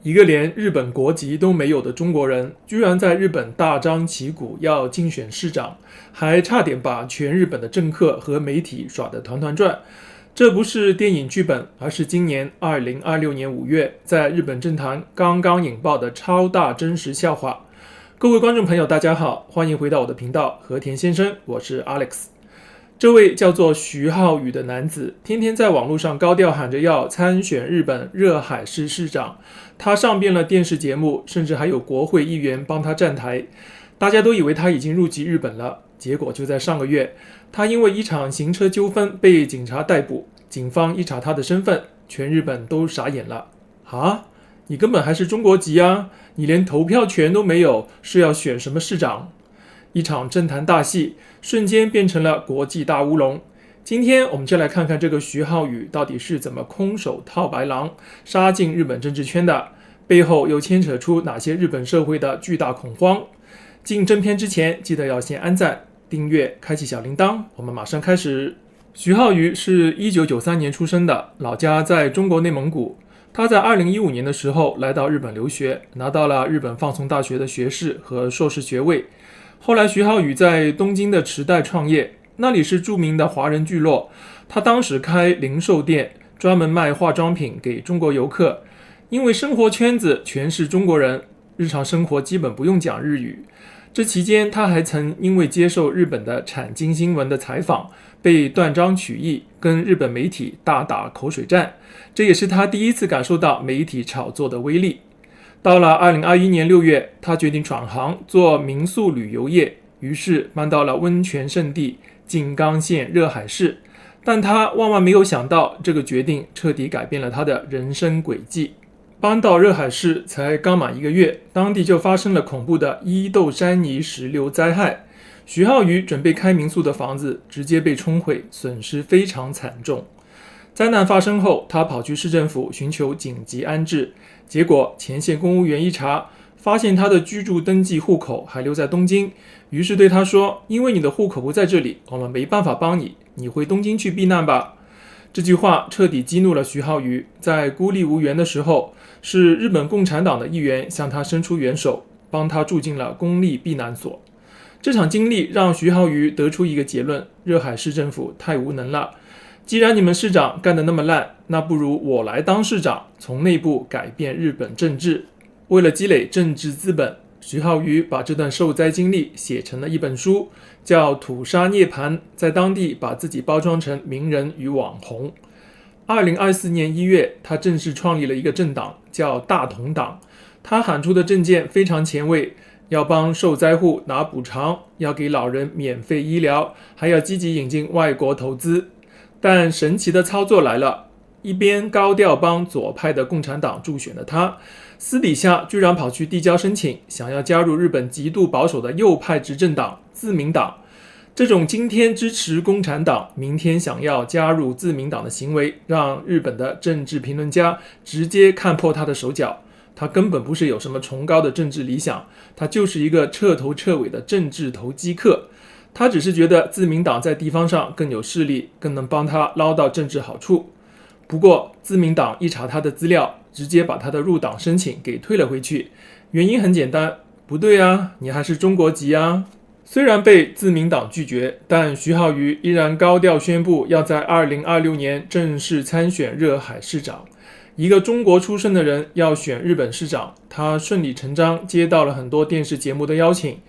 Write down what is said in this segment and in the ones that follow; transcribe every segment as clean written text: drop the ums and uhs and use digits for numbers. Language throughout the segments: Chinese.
一个连日本国籍都没有的中国人，居然在日本大张旗鼓要竞选市长，还差点把全日本的政客和媒体耍得团团转。这不是电影剧本，而是今年2026年5月在日本政坛刚刚引爆的超大真实笑话。各位观众朋友，大家好，欢迎回到我的频道和田先生，我是 Alex。这位叫做徐浩宇的男子，天天在网络上高调喊着要参选日本热海市市长。他上遍了电视节目，甚至还有国会议员帮他站台。大家都以为他已经入籍日本了，结果就在上个月，他因为一场行车纠纷被警察逮捕。警方一查他的身份，全日本都傻眼了。啊，你根本还是中国籍啊，你连投票权都没有，是要选什么市长？一场政坛大戏瞬间变成了国际大乌龙。今天我们就来看看这个徐浩宇到底是怎么空手套白狼杀进日本政治圈的，背后又牵扯出哪些日本社会的巨大恐慌。进正片之前，记得要先按赞、订阅、开启小铃铛。我们马上开始。徐浩宇是1993年出生的，老家在中国内蒙古。他在2015年的时候来到日本留学，拿到了日本放送大学的学士和硕士学位。后来徐浩宇在东京的池袋创业，那里是著名的华人聚落。他当时开零售店，专门卖化妆品给中国游客。因为生活圈子全是中国人，日常生活基本不用讲日语。这期间他还曾因为接受日本的产经新闻的采访，被断章取义，跟日本媒体大打口水战。这也是他第一次感受到媒体炒作的威力。到了2021年6月，他决定转行做民宿旅游业，于是搬到了温泉胜地静冈县热海市。但他万万没有想到，这个决定彻底改变了他的人生轨迹。搬到热海市才刚满1个月，当地就发生了恐怖的伊豆山泥石流灾害。徐浩宇准备开民宿的房子直接被冲毁，损失非常惨重。灾难发生后，他跑去市政府寻求紧急安置，结果前线公务员一查，发现他的居住登记户口还留在东京，于是对他说：因为你的户口不在这里，我们没办法帮你，你回东京去避难吧。这句话彻底激怒了徐浩宇，在孤立无援的时候，是日本共产党的议员向他伸出援手，帮他住进了公立避难所。这场经历让徐浩宇得出一个结论：热海市政府太无能了。既然你们市长干得那么烂，那不如我来当市长，从内部改变日本政治。为了积累政治资本，徐浩宇把这段受灾经历写成了一本书，叫《土沙涅槃》，在当地把自己包装成名人与网红。2024年1月，他正式创立了一个政党，叫大同党。他喊出的政见非常前卫，要帮受灾户拿补偿，要给老人免费医疗，还要积极引进外国投资。但神奇的操作来了，一边高调帮左派的共产党助选的他，私底下居然跑去递交申请，想要加入日本极度保守的右派执政党自民党。这种今天支持共产党，明天想要加入自民党的行为，让日本的政治评论家直接看破他的手脚。他根本不是有什么崇高的政治理想，他就是一个彻头彻尾的政治投机客。他只是觉得自民党在地方上更有势力，更能帮他捞到政治好处。不过自民党一查他的资料，直接把他的入党申请给退了回去。原因很简单，不对啊，你还是中国籍啊。虽然被自民党拒绝，但徐浩宇依然高调宣布要在2026年正式参选热海市长。一个中国出身的人要选日本市长，他顺理成章接到了很多电视节目的邀请。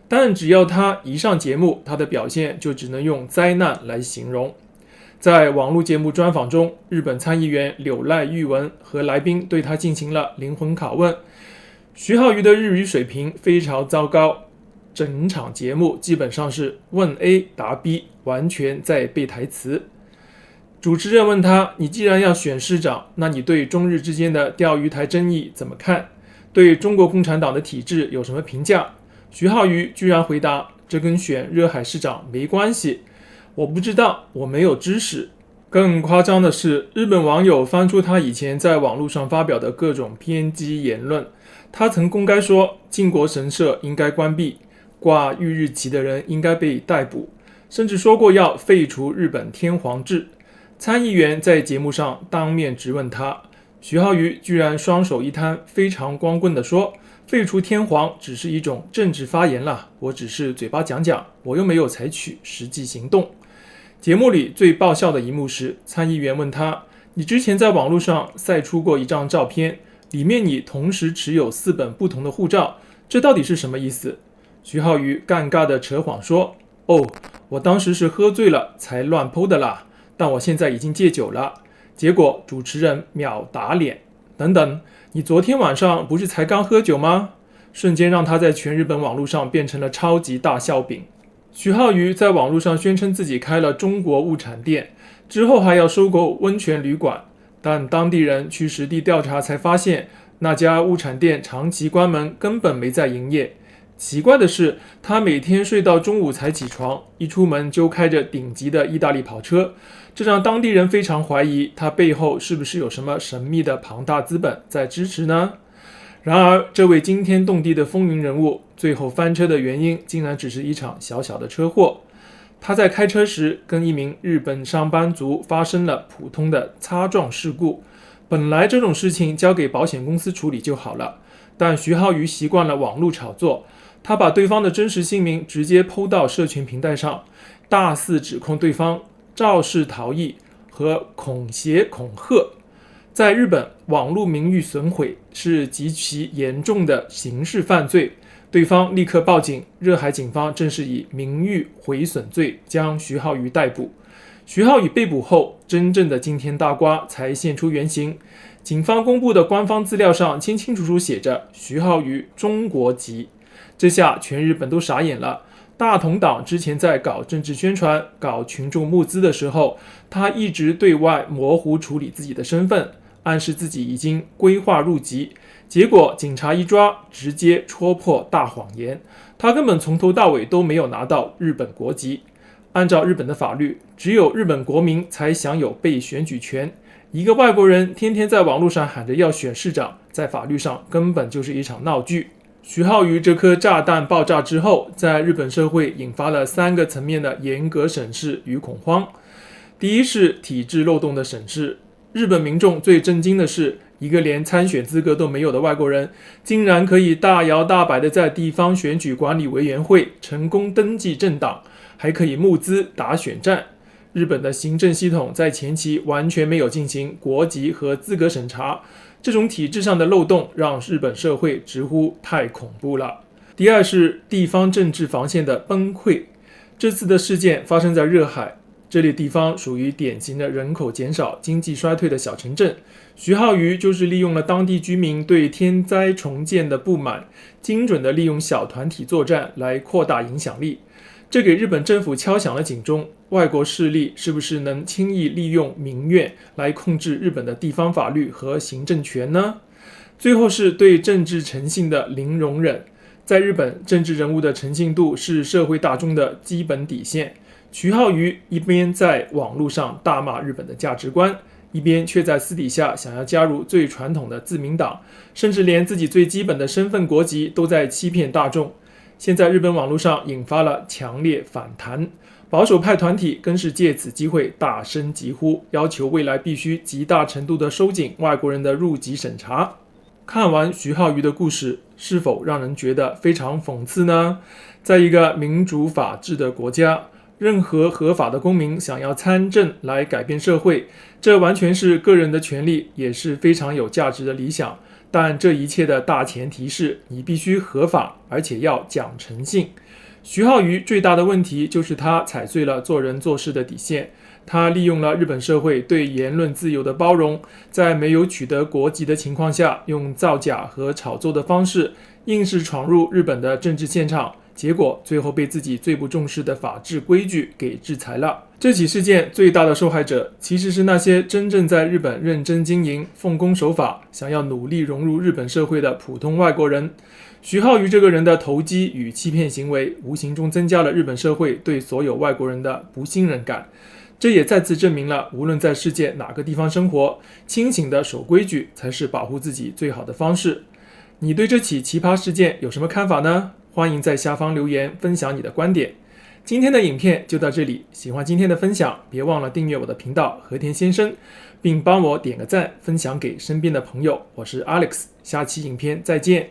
但只要他一上节目，他的表现就只能用灾难来形容。在网络节目专访中，日本参议员柳赖玉文和来宾对他进行了灵魂拷问。徐浩宇的日语水平非常糟糕，整场节目基本上是问 A 答 B， 完全在背台词。主持人问他：你既然要选市长，那你对中日之间的钓鱼台争议怎么看？对中国共产党的体制有什么评价？徐浩宇居然回答：这跟选热海市长没关系，我不知道，我没有知识。更夸张的是，日本网友翻出他以前在网络上发表的各种偏激言论。他曾公开说，靖国神社应该关闭，挂玉日旗的人应该被逮捕，甚至说过要废除日本天皇制。参议员在节目上当面质问他，徐浩宇居然双手一摊，非常光棍地说，废除天皇只是一种政治发言啦，我只是嘴巴讲讲，我又没有采取实际行动。节目里最爆笑的一幕是，参议员问他，你之前在网络上晒出过一张照片，里面你同时持有4本不同的护照，这到底是什么意思？徐浩宇尴尬地扯谎说，我当时是喝醉了才乱 po 的啦，但我现在已经戒酒了。结果主持人秒打脸，等等，你昨天晚上不是才刚喝酒吗？瞬间让他在全日本网络上变成了超级大笑柄。徐浩宇在网络上宣称自己开了中国物产店，之后还要收购温泉旅馆，但当地人去实地调查才发现，那家物产店长期关门，根本没在营业。奇怪的是，他每天睡到中午才起床，一出门就开着顶级的意大利跑车，这让当地人非常怀疑他背后是不是有什么神秘的庞大资本在支持呢？然而，这位惊天动地的风云人物，最后翻车的原因竟然只是一场小小的车祸。他在开车时跟一名日本上班族发生了普通的擦撞事故，本来这种事情交给保险公司处理就好了，但徐浩宇习惯了网络炒作，他把对方的真实姓名直接PO到社群平台上，大肆指控对方肇事逃逸和恐胁恐吓。在日本，网络名誉损毁是极其严重的刑事犯罪，对方立刻报警，热海警方正是以名誉毁损罪将徐浩宇逮捕。徐浩宇被捕后，真正的惊天大瓜才现出原形。警方公布的官方资料上清清楚楚写着徐浩宇中国籍，这下全日本都傻眼了。大同党之前在搞政治宣传、搞群众募资的时候，他一直对外模糊处理自己的身份，暗示自己已经规划入籍，结果警察一抓，直接戳破大谎言，他根本从头到尾都没有拿到日本国籍。按照日本的法律，只有日本国民才享有被选举权，一个外国人天天在网络上喊着要选市长，在法律上根本就是一场闹剧。徐浩宇这颗炸弹爆炸之后，在日本社会引发了3个层面的严格审视与恐慌。第一是体制漏洞的审视，日本民众最震惊的是，一个连参选资格都没有的外国人，竟然可以大摇大摆地在地方选举管理委员会成功登记政党，还可以募资打选战。日本的行政系统在前期完全没有进行国籍和资格审查，这种体制上的漏洞让日本社会直呼太恐怖了。第二是地方政治防线的崩溃。这次的事件发生在热海，这里地方属于典型的人口减少、经济衰退的小城镇。徐浩宇就是利用了当地居民对天灾重建的不满，精准地利用小团体作战来扩大影响力。这给日本政府敲响了警钟，外国势力是不是能轻易利用民怨来控制日本的地方法律和行政权呢？最后是对政治诚信的零容忍。在日本，政治人物的诚信度是社会大众的基本底线。徐浩宇一边在网络上大骂日本的价值观，一边却在私底下想要加入最传统的自民党，甚至连自己最基本的身份国籍都在欺骗大众。现在日本网络上引发了强烈反弹，保守派团体更是借此机会大声疾呼，要求未来必须极大程度地收紧外国人的入籍审查。看完徐浩宇的故事，是否让人觉得非常讽刺呢？在一个民主法治的国家，任何合法的公民想要参政来改变社会，这完全是个人的权利，也是非常有价值的理想。但这一切的大前提是你必须合法，而且要讲诚信。徐浩宇最大的问题就是他踩碎了做人做事的底线，他利用了日本社会对言论自由的包容，在没有取得国籍的情况下，用造假和炒作的方式，硬是闯入日本的政治现场，结果最后被自己最不重视的法治规矩给制裁了。这起事件最大的受害者其实是那些真正在日本认真经营、奉公守法、想要努力融入日本社会的普通外国人。徐浩宇这个人的投机与欺骗行为，无形中增加了日本社会对所有外国人的不信任感。这也再次证明了，无论在世界哪个地方生活，清醒的守规矩才是保护自己最好的方式。你对这起奇葩事件有什么看法呢？欢迎在下方留言分享你的观点。今天的影片就到这里，喜欢今天的分享，别忘了订阅我的频道和田先生，并帮我点个赞，分享给身边的朋友。我是 Alex，下期影片再见。